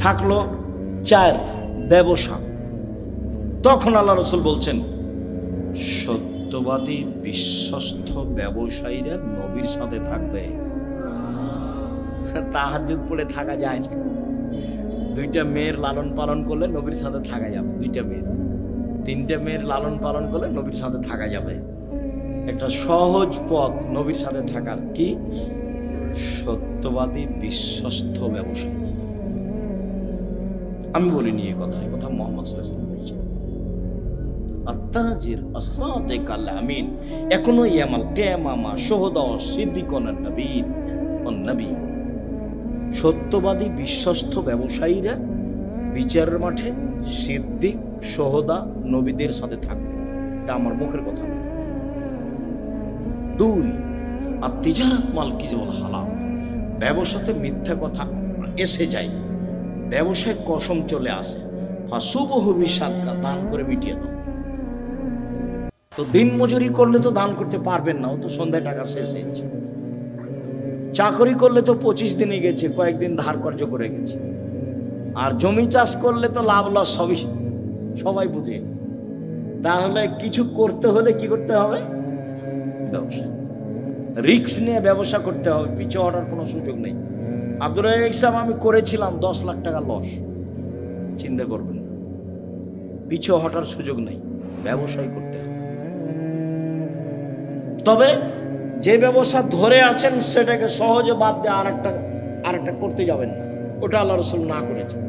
থাকলো। 4 ব্যবসা। তখন আল্লাহ রাসূল বলছেন সত্যবাদী বিশ্বস্ত ব্যবসায়ীরা নবীর সাথে থাকবে। তাহাজ্জুদ পড়ে থাকা যায় না। 2টা মেয়ের লালন পালন করলে নবীর সাথে থাকা যাবে। 2টা মেয়ের, 3টে মেয়ের লালন পালন করলে নবীর সাথে থাকা যাবে। একটা সহজ পথ নবীর সাথে থাকার, কি? সত্যবাদী বিশ্বস্ত ব্যবসায়ী। আমি বলিনি এই কথা, এই কথা মুহাম্মদ সাল্লাল্লাহু আলাইহি ওয়াসাল্লাম বলেছেন। আত-তাজির আস-সাদিক আল-আমিন এখনো ইয়ামাল কিয়ামা শুহাদা ও সিদ্দিকুন নবীন ও নবী। সত্যবাদী বিশ্বস্ত ব্যবসায়ীরা বিচারের মাঠে সিদ্দিক, শুহাদা, নবীদের সাথে থাকবে। এটা আমার মুখের কথা। 2 আত-তিজারাত মাল কিযবুল হালাল। ব্যবসাতে মিথ্যা কথা এসে যায়, ব্যবসায় কসম চলে আসে। ফাসুবহু বিসাদকা, দান করে মিটিয়ে দাও। তো দিন মজুরি করলে তো দান করতে পারবেন না, ও তো সন্ধ্যায় টাকা শেষ হয়েছে। চাকরি করলে তো 25 দিনে গেছে, কয়েকদিন ধার কর্য করে গেছে। আর জমি চাষ করলে তো লাভ লস সবাই বুঝে। তাহলে কিছু করতে হলে কি করতে হবে? ব্যবসা, রিস্ক নিয়ে ব্যবসা করতে হবে, পিছু হটার কোনো সুযোগ নেই। আব্দুর রাজ্জাক সাহেব আমি করেছিলাম 10 লাখ টাকা লস, চিন্তা করবেন, পিছু হটার সুযোগ নেই, ব্যবসায় করতে হবে। তবে যে ব্যবসা ধরে আছেন সেটাকে সহজে বাদ দিয়ে আরেকটা করতে যাবেন না, ওটা আল্লাহ রাসূল না করেছেন।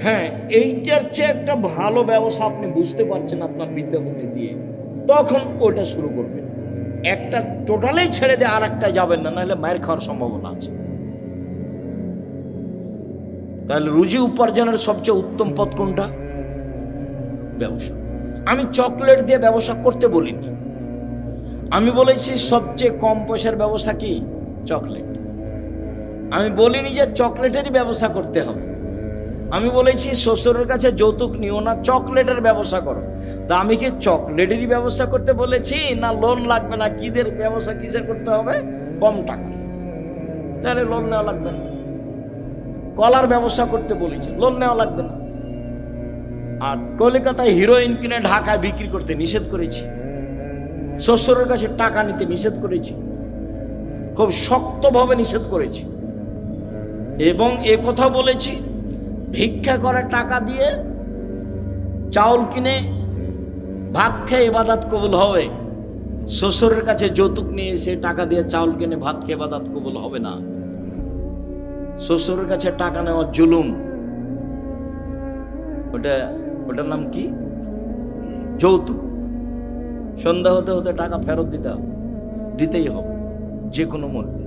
হ্যাঁ, এইটার চেয়ে একটা ভালো ব্যবসা আপনি বুঝতে পারছেন আপনার বিদ্যা বুদ্ধি দিয়ে, তখন ওটা শুরু করবেন। একটা টোটালি ছেড়ে দিয়ে আরেকটা যাবেন না, নাহলে মায়ের খাওয়ার সম্ভাবনা আছে। তাহলে রুজি উপার্জনের সবচেয়ে উত্তম পথ কোনটা? ব্যবসা। আমি চকলেট দিয়ে ব্যবসা করতে বলিনি, আমি বলেছি সবচেয়ে কম পয়সার ব্যবসা কি? চকলেট। আমি বলিনি যে চকলেটেরই ব্যবসা করতে হবে, আমি বলেছি শ্বশুরের কাছে যৌতুক নিও না, চকলেটের ব্যবসা করো। তা আমি কি চকলেটেরই ব্যবসা করতে বলেছি, না লোন লাগবে না কিদের ব্যবসা কিসের করতে হবে? কম টাকা, তাহলে লোন নেওয়া লাগবে না। কলার ব্যবসা করতে বলেছি, লোন নেওয়া লাগবে না। আর কলকাতায় হিরোইন কিনে ঢাকায় বিক্রি করতে নিষেধ করেছি, শ্বশুরের কাছে টাকা নিতে নিষেধ করেছি, খুব শক্তভাবে নিষেধ করেছি। এবং এ কথা বলেছি, ভিক্ষা করে টাকা দিয়ে চাউল কিনে ভাত খেয়ে ইবাদত কবুল হবে, শ্বশুরের কাছে যৌতুক নিয়ে এসে টাকা দিয়ে চাউল কিনে ভাত খেয়ে ইবাদত কবুল হবে না। শ্বশুরের কাছে টাকা নেওয়া জুলুম, ওটার নাম কি? যৌতুক। সন্ধ্যা হতে হতে টাকা ফেরত দিতেই হবে যে কোনো মূল্যে।